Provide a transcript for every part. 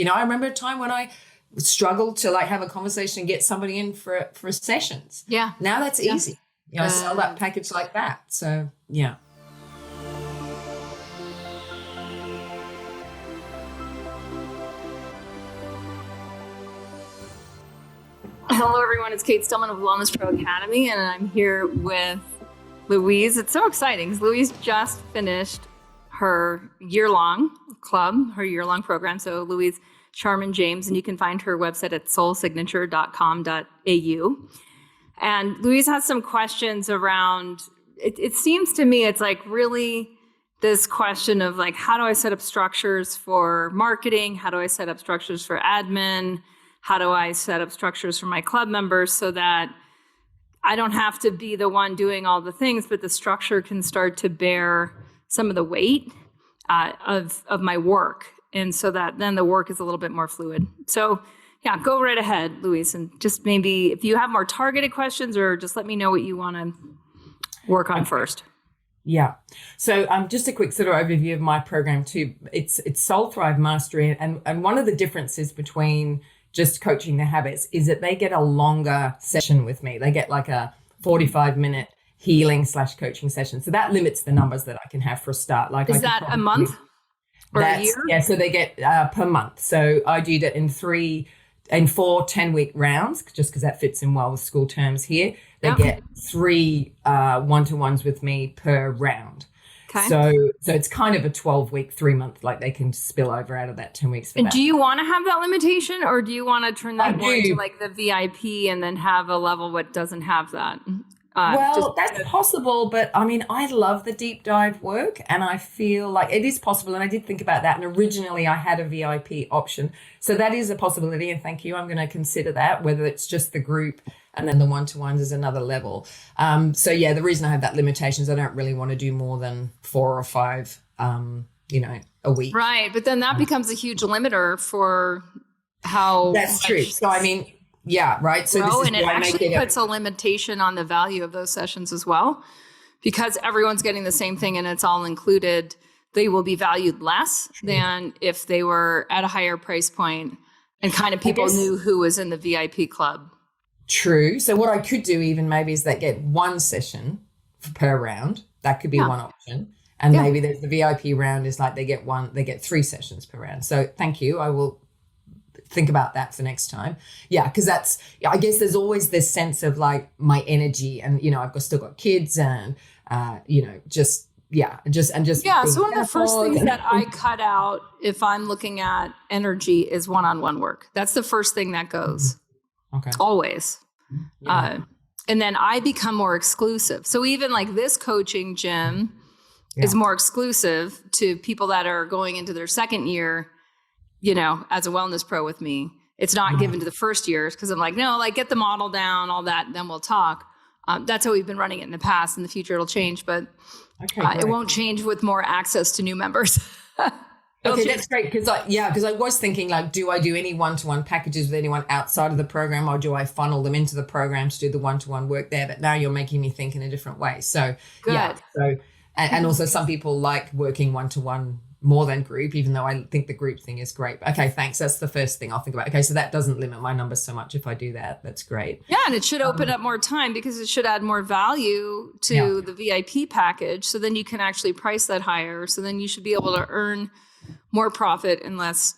I remember a time when I struggled to like have a conversation and get somebody in for sessions. Yeah. Now that's easy. I sell that package like that. So, yeah. Hello, everyone. It's Kate Stillman of Wellness Pro Academy, and I'm here with Louise. It's so exciting because Louise just finished her year-long club, her year-long program. So Louise Sharman James, and you can find her website at soulsignature.com.au. And Louise has some questions around, it seems to me it's like really this question of like, how do I set up structures for marketing? How do I set up structures for admin? How do I set up structures for my club members so that I don't have to be the one doing all the things, but the structure can start to bear some of the weight of my work. And so that then the work is a little bit more fluid. So yeah, go right ahead, Louise. And just maybe if you have more targeted questions or just let me know what you want to work on first. Yeah. So just a quick sort of overview of my program too. It's Soul Thrive Mastery. And one of the differences between just coaching their habits is that they get a longer session with me. They get like a 45-minute healing / coaching session. So that limits the numbers that I can have for a start. Like, is that a month or a year? Yeah. So they get per month. So I do that in 4 10-week rounds, just because that fits in well with school terms here. They get 3 one-to-ones with me per round. Okay. So it's kind of a 12-week, 3-month, like they can spill over out of that 10 weeks. For and that. do you want to have that limitation, or do you want to turn that more into like the VIP and then have a level what doesn't have that? That's possible, but I mean, I love the deep dive work and I feel like it is possible. And I did think about that. And originally I had a VIP option. So that is a possibility. And thank you. I'm going to consider that, whether it's just the group and then the one-to-ones is another level. So yeah, the reason I have that limitation is I don't really want to do more than 4 or 5, a week. Right. But then that becomes a huge limiter for how. That's true. So I mean, yeah, right. So this is and it actually puts a limitation on the value of those sessions as well, because everyone's getting the same thing and it's all included. They will be valued less than if they were at a higher price point and kind of people knew who was in the VIP club. True. So what I could do even maybe is that get 1 session per round. That could be one option. And maybe there's the VIP round is like they get 3 sessions per round. So thank you. I will think about that for next time. Yeah, because I guess there's always this sense of like my energy and, I've still got kids and, so one of the first things that I cut out if I'm looking at energy is one-on-one work. That's the first thing that goes. Okay. Always. Yeah. And then I become more exclusive. So even like this coaching gym is more exclusive to people that are going into their second year, as a wellness pro with me. It's not given to the first years because I'm like, no, like get the model down, all that, then we'll talk. That's how we've been running it in the past. In the future, it'll change, but it won't change with more access to new members. Okay, that's great. Because I was thinking like, do I do any one-to-one packages with anyone outside of the program, or do I funnel them into the program to do the one-to-one work there? But now you're making me think in a different way. So good. Yeah. So and also some people like working one-to-one more than group, even though I think the group thing is great. Okay, thanks. That's the first thing I'll think about. Okay, so that doesn't limit my numbers so much if I do that. That's great. Yeah, and it should open up more time because it should add more value to the VIP package. So then you can actually price that higher. So then you should be able to earn more profit in less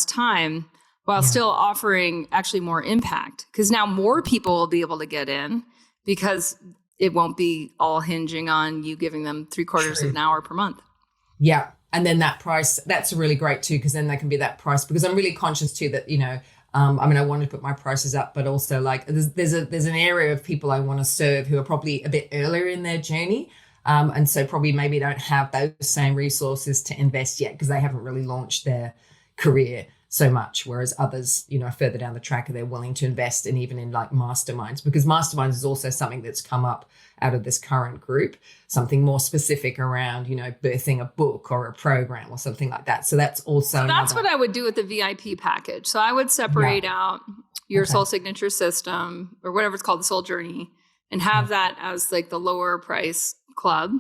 time while still offering actually more impact. Because now more people will be able to get in because it won't be all hinging on you giving them 3/4 of an hour per month. Yeah. And then that price, that's really great too, because then they can be that price, because I'm really conscious too that, I want to put my prices up, but also like there's an area of people I want to serve who are probably a bit earlier in their journey. And so probably maybe don't have those same resources to invest yet because they haven't really launched their career so much. Whereas others, further down the track, they're willing to invest in even in like masterminds, because masterminds is also something that's come up out of this current group, something more specific around, birthing a book or a program or something like that. So that's also that's what I would do with the VIP package. So I would separate out your soul signature system or whatever it's called, the soul journey, and have that as like the lower price club.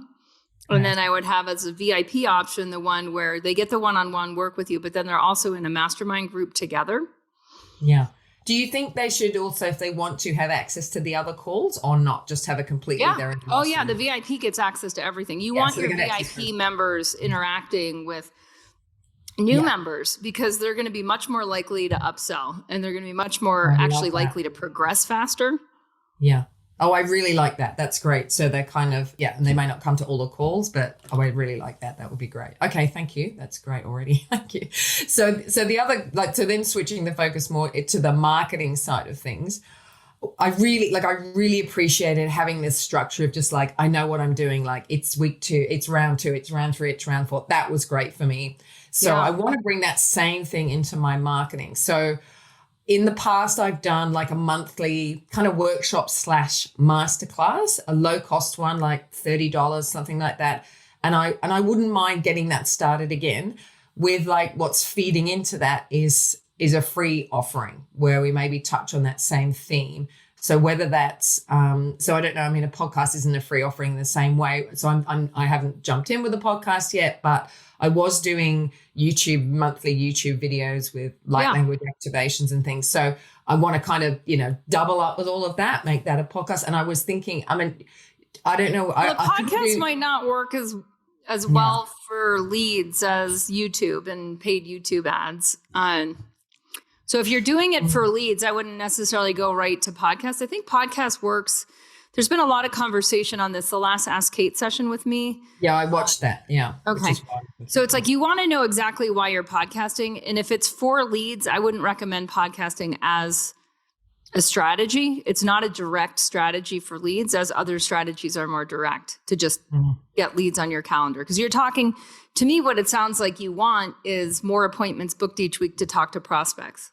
And then I would have as a VIP option, the one where they get the one-on-one work with you, but then they're also in a mastermind group together. Yeah. Do you think they should also, if they want to, have access to the other calls or not, just have a completely their own? Oh yeah, the VIP gets access to everything. You want your VIP members interacting with new members because they're going to be much more likely to upsell and they're going to be much more likely to progress faster. Yeah. Oh, I really like that. That's great. So they're kind of, and they may not come to all the calls, but I really like that. That would be great. Okay. Thank you. That's great already. Thank you. So the other, so then switching the focus more to the marketing side of things, I really appreciated having this structure of just like, I know what I'm doing. Like it's week 2, it's round 2, it's round 3, it's round 4. That was great for me. So I want to bring that same thing into my marketing. So in the past, I've done like a monthly kind of workshop / masterclass, a low cost one, like $30, something like that. And I wouldn't mind getting that started again with like what's feeding into that is a free offering where we maybe touch on that same theme. So whether that's, so I don't know, I mean, a podcast isn't a free offering the same way. So I haven't jumped in with a podcast yet, but I was doing monthly YouTube videos with light language activations and things. So I want to kind of, double up with all of that, make that a podcast. And I was thinking, I mean, I don't know. Well, the podcast might not work as well for leads as YouTube and paid YouTube ads. So if you're doing it for leads, I wouldn't necessarily go right to podcast. I think podcast works. There's been a lot of conversation on this. The last Ask Kate session with me. Yeah, I watched that. Yeah. Okay. So it's like you want to know exactly why you're podcasting. And if it's for leads, I wouldn't recommend podcasting as a strategy. It's not a direct strategy for leads, as other strategies are more direct to just get leads on your calendar. Because you're talking, to me, what it sounds like you want is more appointments booked each week to talk to prospects.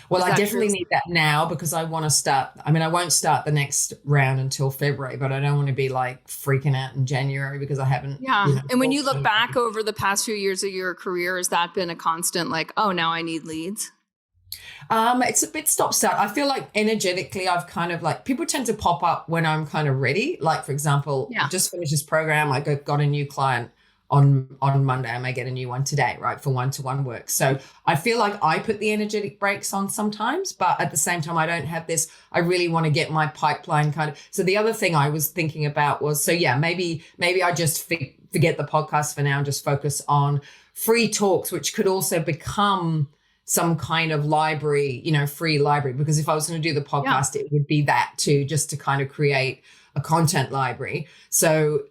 Well, I definitely need that now because I want to start. I mean, I won't start the next round until February, but I don't want to be like freaking out in January because I haven't. Yeah. And when you look back over the past few years of your career, has that been a constant like, oh, now I need leads? It's a bit stop-start. I feel like energetically, I've kind of like, people tend to pop up when I'm kind of ready. Like, for example, I just finished this program. I got a new client on Monday. I may get a new one today, right, for one-to-one work. So I feel like I put the energetic brakes on sometimes, but at the same time, I don't have this. I really want to get my pipeline kind of. So the other thing I was thinking about was, maybe I just forget the podcast for now and just focus on free talks, which could also become some kind of library, free library. Because if I was going to do the podcast, it would be that too, just to kind of create a content library. So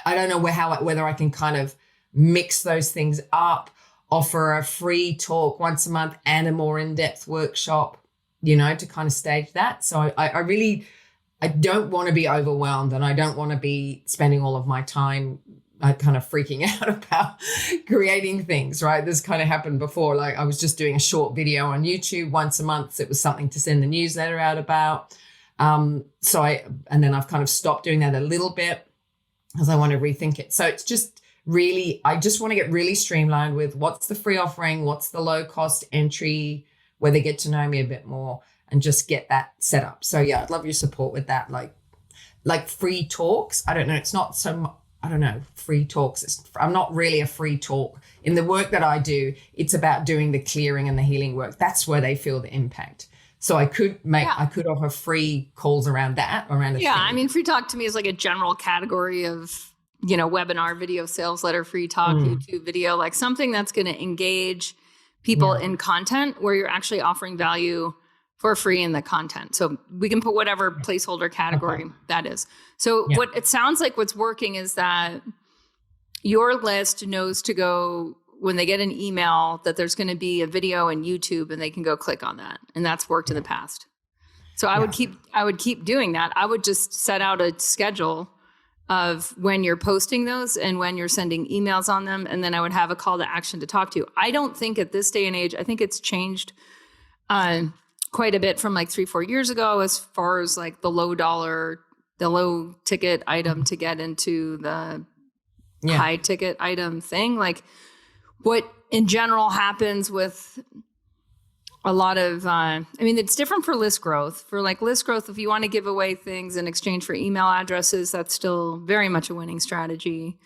I don't know whether I can kind of mix those things up, offer a free talk once a month and a more in-depth workshop, to kind of stage that. So I don't want to be overwhelmed and I don't want to be spending all of my time kind of freaking out about creating things, right? This kind of happened before. Like I was just doing a short video on YouTube once a month. It was something to send the newsletter out about. And then I've kind of stopped doing that a little bit because I want to rethink it. So it's just really, I just want to get really streamlined with what's the free offering, what's the low cost entry, where they get to know me a bit more and just get that set up. So yeah, I'd love your support with that. Like free talks. I don't know. It's not so, I don't know, free talks. I'm not really a free talk. In the work that I do, it's about doing the clearing and the healing work. That's where they feel the impact. So I could offer free calls around that, around a thing. I mean, free talk to me is like a general category of, webinar, video, sales letter, free talk, YouTube video, like something that's going to engage people in content where you're actually offering value for free in the content. So we can put whatever placeholder category that is. So what it sounds like what's working is that your list knows to go when they get an email that there's going to be a video in YouTube and they can go click on that. And that's worked in the past. So I would keep doing that. I would just set out a schedule of when you're posting those and when you're sending emails on them. And then I would have a call to action to talk to you. I don't think at this day and age, I think it's changed quite a bit from like 3-4 years ago, as far as like the low ticket item to get into the high ticket item thing. Like what in general happens with a lot of, it's different for list growth. For like list growth, if you want to give away things in exchange for email addresses, that's still very much a winning strategy.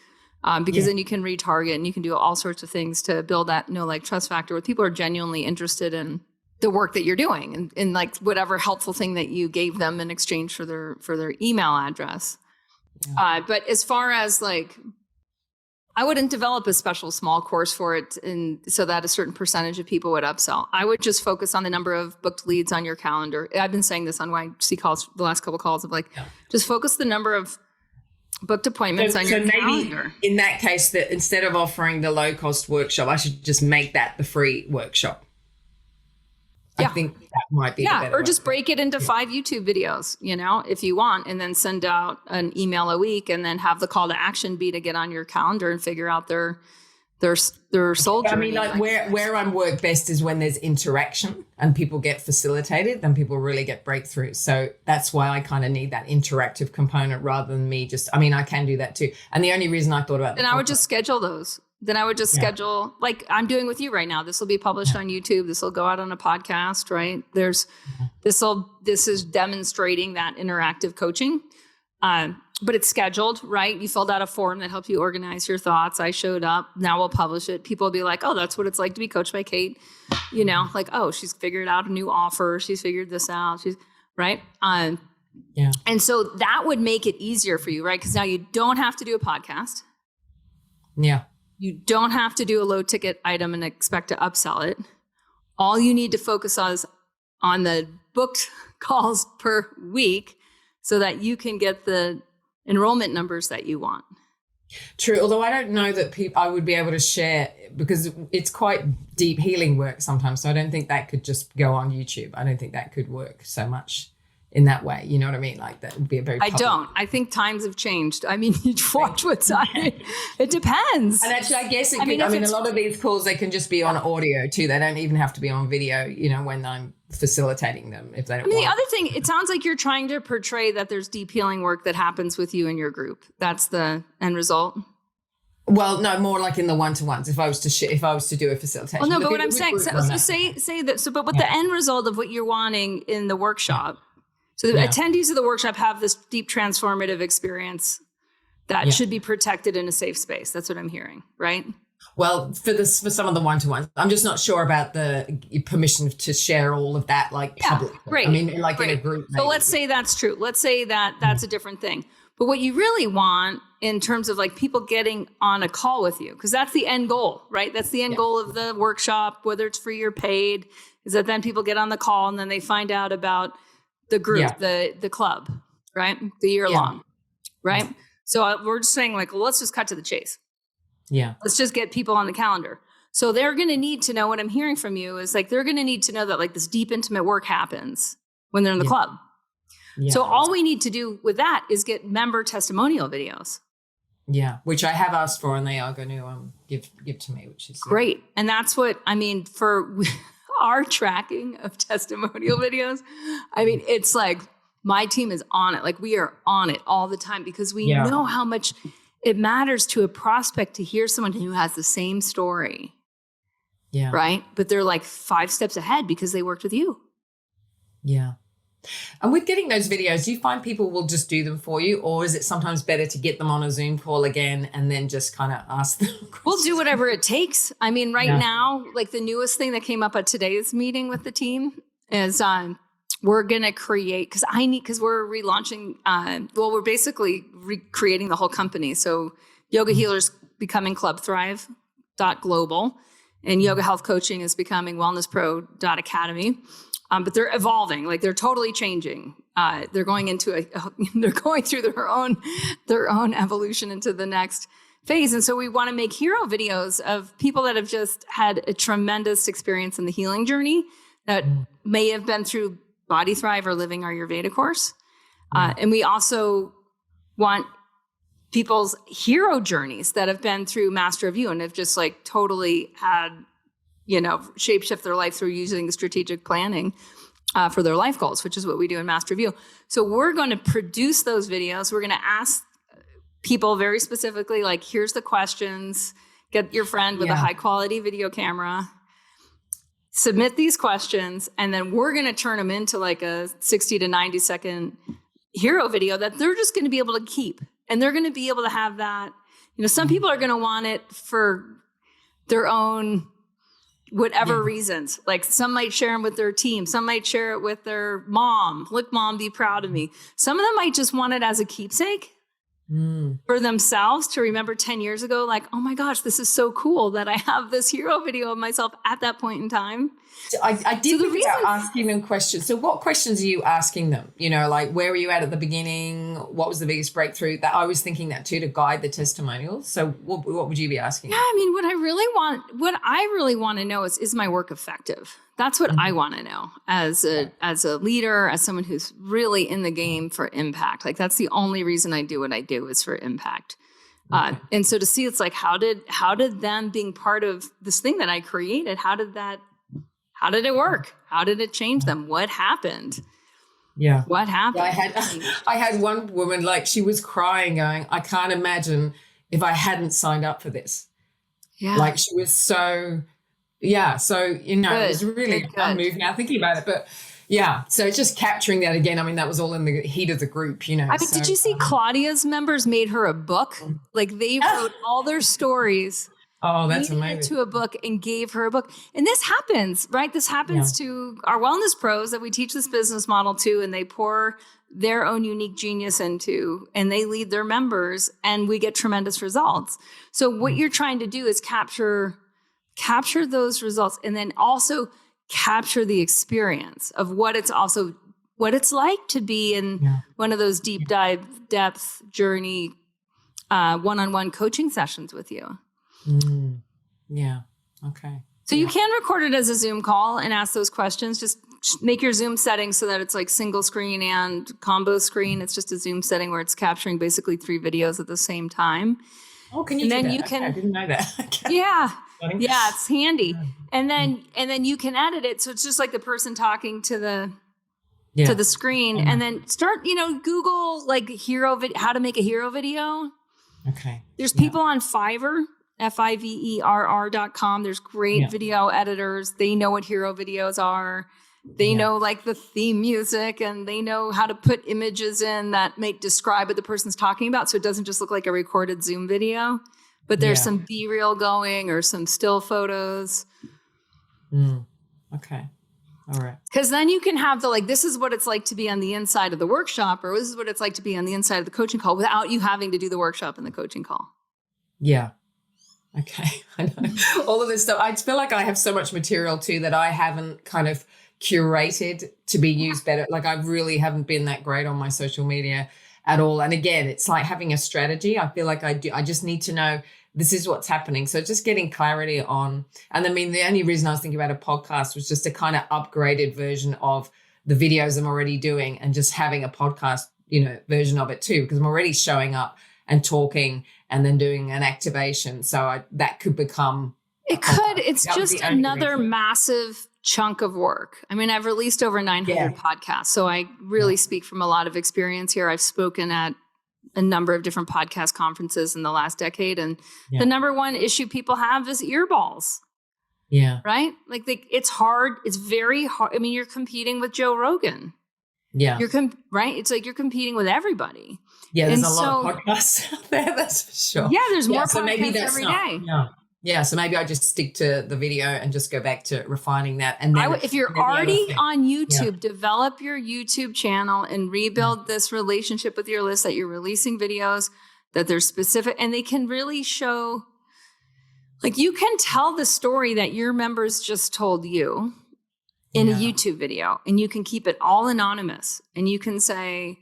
Because then you can retarget and you can do all sorts of things to build that like trust factor where people are genuinely interested in the work that you're doing and in like whatever helpful thing that you gave them in exchange for their email address. Yeah. But as far as like, I wouldn't develop a special small course for it so that a certain percentage of people would upsell. I would just focus on the number of booked leads on your calendar. I've been saying this on YC calls, the last couple calls of like, just focus the number of booked appointments on your calendar. In that case, that instead of offering the low cost workshop, I should just make that the free workshop. I think that might be the better or just break it into 5 YouTube videos, if you want, and then send out an email a week and then have the call to action be to get on your calendar and figure out their soul journey. I mean, like where I work best is when there's interaction and people get facilitated, then people really get breakthroughs. So that's why I kind of need that interactive component rather than me just, I can do that too. And the only reason I thought about that. And I would just schedule those. Then I would just schedule, like I'm doing with you right now. This will be published on YouTube. This will go out on a podcast, right? This is demonstrating that interactive coaching. But it's scheduled, right? You filled out a form that helped you organize your thoughts. I showed up. Now we'll publish it. People will be like, oh, that's what it's like to be coached by Kate. Like, oh, she's figured out a new offer. She's figured this out. She's right. And so that would make it easier for you, right? Because now you don't have to do a podcast. Yeah. You don't have to do a low ticket item and expect to upsell it. All you need to focus on the booked calls per week so that you can get the enrollment numbers that you want. True. Although I don't know that I would be able to share because it's quite deep healing work sometimes. So I don't think that could just go on YouTube. I don't think that could work so much in that way. You know what I mean? Like that would be a very public. I don't. I think times have changed. You watch what's on it. It depends. And actually, I guess a lot of these calls, they can just be on audio too. They don't even have to be on video, when I'm facilitating them if they don't want. The other thing, it sounds like you're trying to portray that there's deep healing work that happens with you and your group. That's the end result. Well, no, more like in the one-to-ones. If I was to do a facilitation. Well, no, but what I'm saying, so say that. So, but what the end result of what you're wanting in the workshop. So the attendees of the workshop have this deep transformative experience that should be protected in a safe space. That's what I'm hearing, right? Well, for some of the one-to-ones, I'm just not sure about the permission to share all of that publicly. Right. In a group. So let's say that's true. Let's say that that's a different thing. But what you really want in terms of people getting on a call with you, because that's the end goal, right? That's the end goal of the workshop, whether it's free or paid, is that then people get on the call and then they find out about the group, the club, right? The year long, right? Yeah. So we're just saying let's just cut to the chase. Yeah. Let's just get people on the calendar. So they're going to need to know, what I'm hearing from you is they're going to need to know that this deep, intimate work happens when they're in the club. Yeah. So all we need to do with that is get member testimonial videos. Yeah. Which I have asked for and they are going to give to me, which is great. And that's what, for our tracking of testimonial videos, it's my team is on it. We are on it all the time because we know how much it matters to a prospect to hear someone who has the same story. Yeah. Right? But they're 5 steps ahead because they worked with you. Yeah. And with getting those videos, do you find people will just do them for you, or is it sometimes better to get them on a Zoom call again and then just kind of ask them questions? We'll do whatever it takes. Now, the newest thing that came up at today's meeting with the team is we're going to create, because we're relaunching, we're basically recreating the whole company. So Yoga Healers becoming clubthrive.global and yoga health coaching is becoming wellnesspro.academy. But they're evolving, they're totally changing. They're going into they're going through their own evolution into the next phase. And so we want to make hero videos of people that have just had a tremendous experience in the healing journey that may have been through Body Thrive or Living Our Ayurveda course. And we also want people's hero journeys that have been through Master of You and have just totally had shapeshift their life through using strategic planning for their life goals, which is what we do in Master Review. So we're going to produce those videos. We're going to ask people very specifically, here's the questions, get your friend with a high quality video camera, submit these questions, and then we're going to turn them into like a 60 to 90 second hero video that they're just going to be able to keep. And they're going to be able to have that. Some people are going to want it for their own whatever reasons. Like some might share them with their team. Some might share it with their mom. Look, mom, be proud of me. Some of them might just want it as a keepsake for themselves to remember 10 years ago, like, oh my gosh, this is so cool that I have this hero video of myself at that point in time. I did think about asking them questions. So what questions are you asking them? Like where were you at the beginning? What was the biggest breakthrough? That I was thinking that too, to guide the testimonials. So what would you be asking? Yeah, I mean, what I really want to know is my work effective? That's what I want to know as a leader, as someone who's really in the game for impact. Like that's the only reason I do what I do is for impact. And so to see, it's like, how did them being part of this thing that I created, how did it work? How did it change them? What happened? Yeah. What happened? I had one woman, like she was crying going, I can't imagine if I hadn't signed up for this. Yeah. Like she was so, it was really moving now thinking about it, but yeah. So just capturing that again. I mean, that was all in the heat of the group, I mean, did you see Claudia's members made her a book? Like they wrote all their stories. Oh, that's amazing. To a book and gave her a book. And this happens, right? This happens to our wellness pros that we teach this business model to, and they pour their own unique genius into, and they lead their members, and we get tremendous results. So what you're trying to do is capture those results, and then also capture the experience of what it's like to be in one of those deep dive depth journey one-on-one coaching sessions with you. Yeah. Okay. So you can record it as a Zoom call and ask those questions. Just make your Zoom setting so that it's like single screen and combo screen. It's just a Zoom setting where it's capturing basically 3 videos at the same time. Oh, can you do that? I didn't know that. Okay. Yeah. Yeah, it's handy. And then you can edit it. So it's just like the person talking to the screen, and then start, Google like how to make a hero video. Okay. There's people on Fiverr, Fiverr.com. There's great video editors. They know what hero videos are. They know like the theme music, and they know how to put images in that may describe what the person's talking about. So it doesn't just look like a recorded Zoom video, but there's some B-reel going or some still photos. Okay. All right. Because then you can have this is what it's like to be on the inside of the workshop, or this is what it's like to be on the inside of the coaching call without you having to do the workshop and the coaching call. Yeah. Okay. I know. All of this stuff. I feel like I have so much material too that I haven't kind of curated to be used better. Like I really haven't been that great on my social media at all. And again, it's like having a strategy. I feel like I just need to know this is what's happening. So just getting clarity on, and I mean, the only reason I was thinking about a podcast was just a kind of upgraded version of the videos I'm already doing, and just having a podcast, version of it too, because I'm already showing up and talking and then doing an activation. So that could become. It could. It's just another massive chunk of work. I mean, I've released over 900 podcasts, so I really speak from a lot of experience here. I've spoken at a number of different podcast conferences in the last decade, and the number one issue people have is earballs. Yeah. Right? Like it's hard. It's very hard. I mean, you're competing with Joe Rogan. Yeah. Right? It's like you're competing with everybody. Yeah, there's a lot of podcasts out there, that's for sure. Yeah, there's more podcasts every day. Yeah, so maybe I just stick to the video and just go back to refining that. And then if you're already on YouTube, develop your YouTube channel and rebuild this relationship with your list that you're releasing videos, that they're specific, and they can really show, like you can tell the story that your members just told you in a YouTube video, and you can keep it all anonymous, and you can say,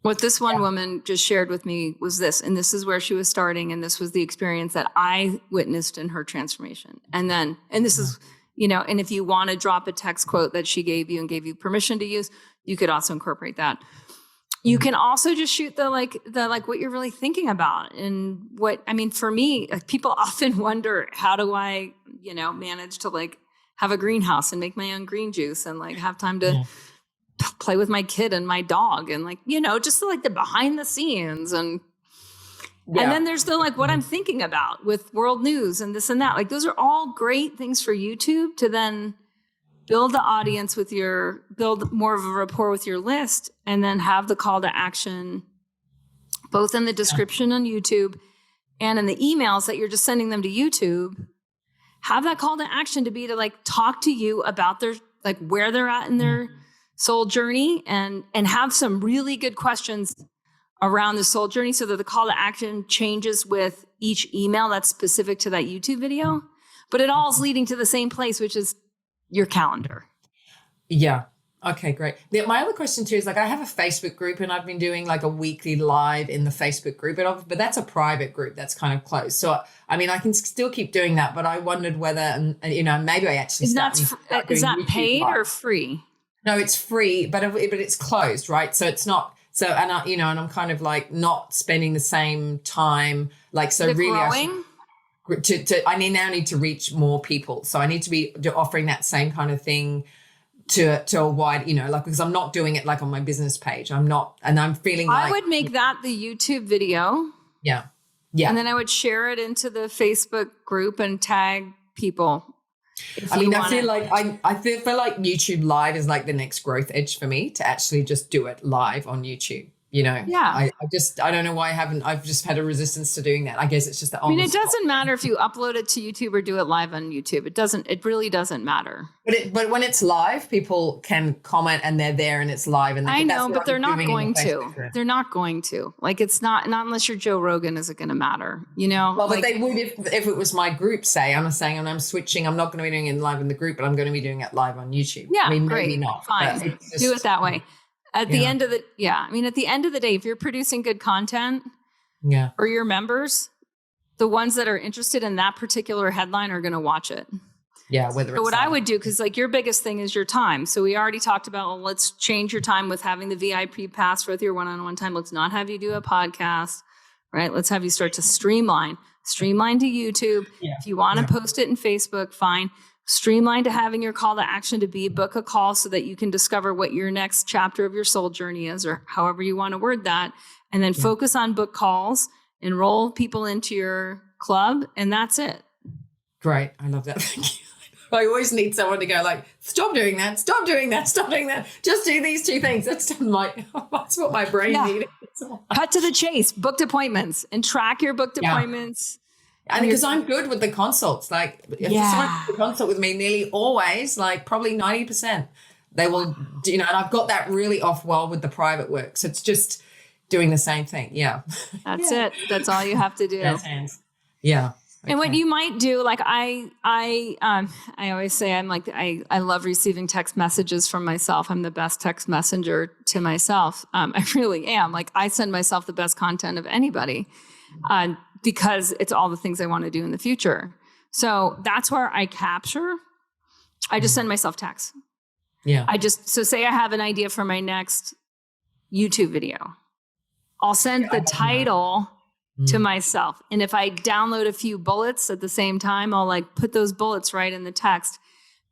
what this one woman just shared with me was this, and this is where she was starting, and this was the experience that I witnessed in her transformation. And this is, and if you want to drop a text quote that she gave you and gave you permission to use, you could also incorporate that. You can also just shoot the what you're really thinking about. And for me, people often wonder, how do I, manage to have a greenhouse and make my own green juice and have time to play with my kid and my dog and just the behind the scenes. And And then there's the like what I'm thinking about with world news and this and that. Like those are all great things for YouTube to then build the audience with build more of a rapport with your list, and then have the call to action both in the description on YouTube and in the emails that you're just sending them to YouTube. Have that call to action to be to like talk to you about their like where they're at in their soul journey, and have some really good questions around the soul journey so that the call to action changes with each email that's specific to that YouTube video. But it all is leading to the same place, which is your calendar. Yeah. Okay, great. My other question too is like I have a Facebook group and I've been doing like a weekly live in the Facebook group, but that's a private group that's kind of closed. So, I mean, I can still keep doing that, but I wondered whether, and you know, maybe I actually is that paid or free? No, it's free, but it's closed, right? So it's not. So, and I, you know, and I'm kind of like not spending the same time, like, so really I now need to reach more people. So I need to be offering that same kind of thing to a wide, you know, like, because I'm not doing it like on my business page. I'm not, and I'm feeling like I would make that the YouTube video. Yeah. Yeah. And then I would share it into the Facebook group and tag people. I mean, I feel like I feel like YouTube Live is like the next growth edge for me to actually just do it live on YouTube. You know, I don't know why I've just had a resistance to doing that. I guess it's just that. I mean, it doesn't matter if you upload it to YouTube or do it live on YouTube. It really doesn't matter. But when it's live, people can comment and they're there and it's live. And I know, but they're not going to. They're not going to. Like, it's not unless you're Joe Rogan, is it going to matter? You know? Well, but they would if it was my group, say, I'm saying, and I'm switching, I'm not going to be doing it live in the group, but I'm going to be doing it live on YouTube. Yeah, I mean, great. maybe not. Fine. Do it that way. At the end of the day, if you're producing good content for your members, the ones that are interested in that particular headline are going to watch it. Yeah. So what I would do, because like your biggest thing is your time. So we already talked about, well, let's change your time with having the VIP pass with your one-on-one time. Let's not have you do a podcast, right? Let's have you start to streamline to YouTube. Yeah. If you want to post it in Facebook, fine. Streamline to having your call to action to be book a call so that you can discover what your next chapter of your soul journey is, or however you want to word that. And then focus on book calls, enroll people into your club, and that's it. Great. I love that. Thank you. I always need someone to go like, stop doing that. Stop doing that. Stop doing that. Just do these two things. That's what my brain needed. Cut to the chase, booked appointments, and track your booked appointments. And because I'm good with the consults, like if someone does a consult with me, nearly always, like probably 90%, they will, you know, and I've got that really off well with the private work. So it's just doing the same thing. Yeah. That's it. That's all you have to do. Yeah. Okay. And what you might do, like I always say, I'm like, I love receiving text messages from myself. I'm the best text messenger to myself. I really am. Like I send myself the best content of anybody. Because it's all the things I want to do in the future. So that's where I capture. I just send myself texts. Yeah. So say I have an idea for my next YouTube video. I'll send the title to myself. And if I download a few bullets at the same time, I'll like put those bullets right in the text.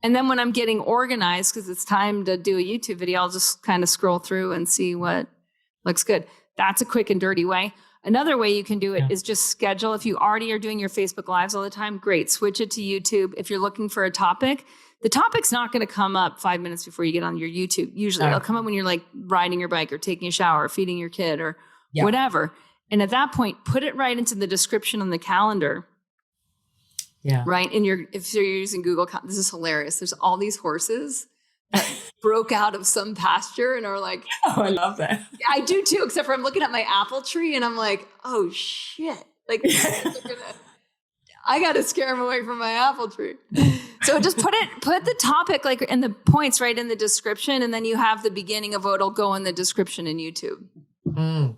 And then when I'm getting organized, because it's time to do a YouTube video, I'll just kind of scroll through and see what looks good. That's a quick and dirty way. Another way you can do it is just schedule. If you already are doing your Facebook Lives all the time, great. Switch it to YouTube. If you're looking for a topic, the topic's not going to come up 5 minutes before you get on your YouTube. Usually it'll come up when you're like riding your bike or taking a shower or feeding your kid or whatever. And at that point, put it right into the description on the calendar. Yeah. Right. And if you're using Google, this is hilarious. There's all these horses that broke out of some pasture and are like, oh, I love that. I do too, except for I'm looking at my apple tree and I'm like, oh shit. Like I got to scare them away from my apple tree. So just put the topic like in the points right in the description. And then you have the beginning of what'll go in the description in YouTube.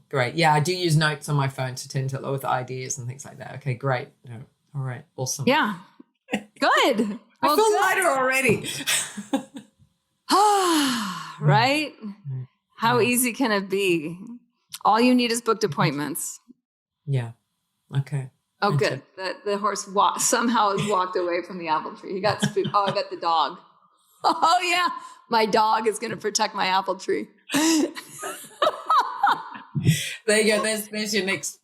Great. Yeah. I do use notes on my phone to tend to with ideas and things like that. Okay, great. No. All right. Awesome. Yeah. Good. I feel lighter already. Right? How easy can it be? All you need is booked appointments. Yeah. Okay. Oh, good. The horse somehow has walked away from the apple tree. He got spooked. Oh, I bet the dog. Oh, yeah. My dog is going to protect my apple tree. There you go. There's your next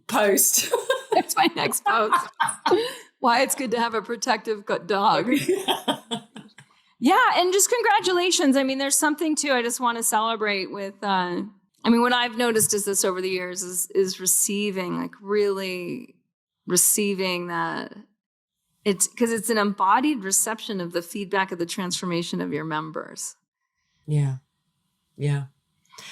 post. That's my next post. Why it's good to have a protective dog. Yeah. And just congratulations. I mean, there's something too, I just want to celebrate with, what I've noticed is this over the years is receiving, like really receiving that it's because it's an embodied reception of the feedback of the transformation of your members. Yeah. Yeah.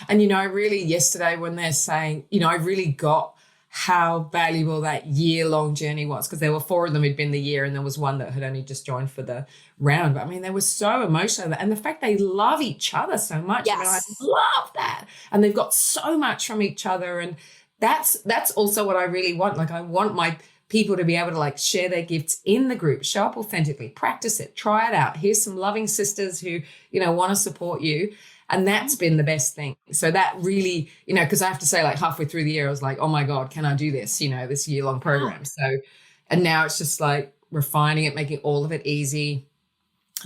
And, I really, yesterday when they're saying, I really got how valuable that year-long journey was, because there were 4 of them who'd been the year and there was one that had only just joined for the round. But they were so emotional. And the fact they love each other so much. Yes. I love that. And they've got so much from each other. And that's also what I really want. Like, I want my people to be able to like share their gifts in the group, show up authentically, practice it, try it out. Here's some loving sisters who, want to support you. And that's been the best thing. So that really, because I have to say, like halfway through the year, I was like, oh my God, can I do this? This year-long program. So, and now it's just like refining it, making all of it easy.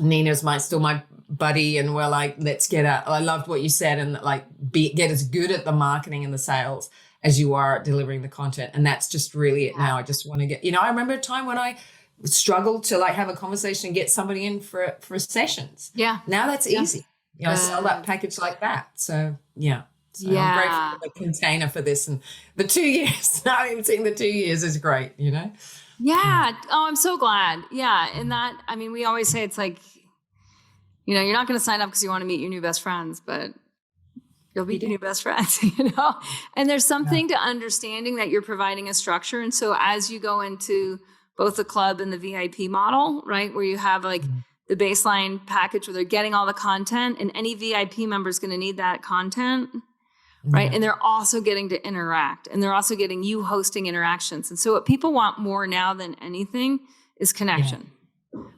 Nina's still my buddy, and we're like, let's get out. I loved what you said, and like get as good at the marketing and the sales as you are at delivering the content. And that's just really it now. I just want to get, I remember a time when I struggled to like have a conversation and get somebody in for sessions. Yeah. Now that's easy. I sell that package like that. So, yeah. So I'm grateful for the container for this. And the 2 years, not even seeing the 2 years is great, Yeah. Oh, I'm so glad. Yeah. And that, we always say it's like, you're not going to sign up because you want to meet your new best friends, but you'll meet your new best friends, And there's something to understanding that you're providing a structure. And so as you go into both the club and the VIP model, right, where you have like, the baseline package where they're getting all the content, and any VIP member is going to need that content, right? And they're also getting to interact, and they're also getting you hosting interactions. And so what people want more now than anything is connection,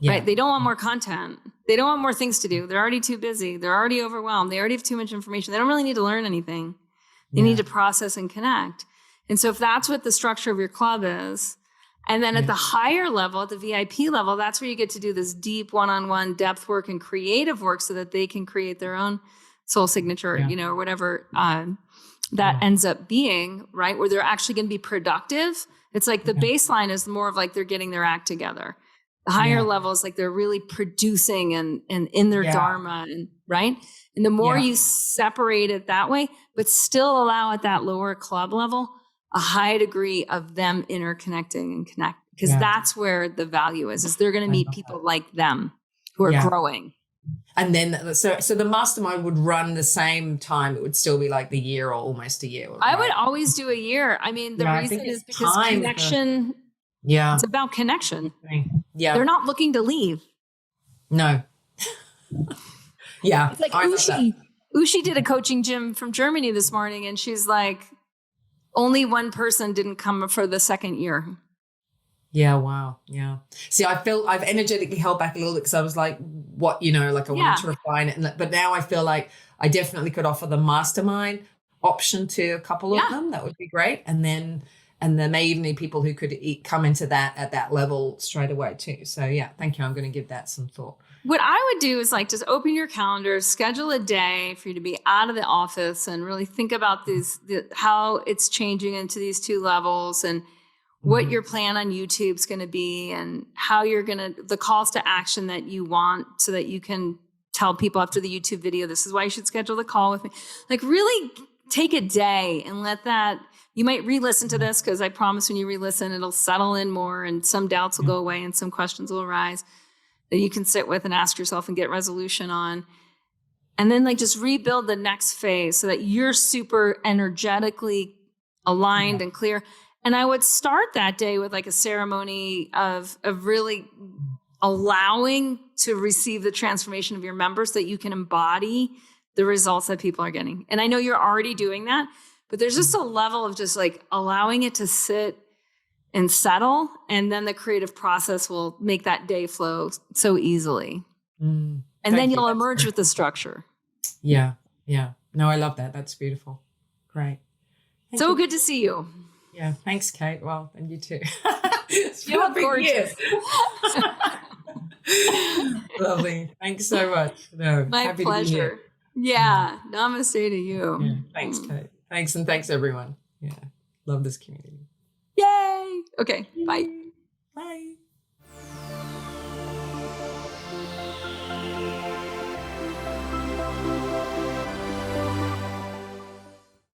right? They don't want more content. They don't want more things to do. They're already too busy. They're already overwhelmed. They already have too much information. They don't really need to learn anything. They need to process and connect. And so if that's what the structure of your club is, and then at the higher level, at the VIP level, that's where you get to do this deep one-on-one depth work and creative work so that they can create their own soul signature, or whatever that ends up being, right? Where they're actually going to be productive. It's like the baseline is more of like they're getting their act together. The higher level is like they're really producing and in their dharma, and right? And the more you separate it that way, but still allow at that lower club level a high degree of them interconnecting and connect, because that's where the value is they're going to meet people like them who are growing. And then, so the mastermind would run the same time. It would still be like the year or almost a year. Right? I would always do a year. The reason is because connection. It's about connection. Yeah. They're not looking to leave. No. It's like Ushi did a coaching gym from Germany this morning, and she's like, only one person didn't come for the second year. Yeah. Wow. Yeah. See, I've energetically held back a little bit because I was like, what, like I wanted to refine it. But now I feel like I definitely could offer the mastermind option to a couple of them. That would be great. And there may even be people who could come into that at that level straight away too. So yeah, thank you. I'm going to give that some thought. What I would do is like just open your calendar, schedule a day for you to be out of the office and really think about how it's changing into these 2 levels, and what your plan on YouTube is going to be, and how you're going to, the calls to action that you want, so that you can tell people after the YouTube video, this is why you should schedule the call with me. Like really take a day and let that, you might re-listen to this, because I promise when you re-listen, it'll settle in more, and some doubts will go away and some questions will arise that you can sit with and ask yourself and get resolution on. And then like just rebuild the next phase so that you're super energetically aligned and clear. And I would start that day with like a ceremony of really allowing to receive the transformation of your members, so that you can embody the results that people are getting. And I know you're already doing that, but there's just a level of just like allowing it to sit and settle, and then the creative process will make that day flow so easily. And then you'll emerge with the structure. Yeah. Yeah. No, I love that. That's beautiful. Great. So good to see you. Yeah. Thanks, Kate. Well, and you too. You look gorgeous. Lovely. Thanks so much. No, my pleasure. Yeah. Namaste to you. Yeah. Thanks, Kate. Thanks, and thanks everyone. Yeah. Love this community. Okay, bye.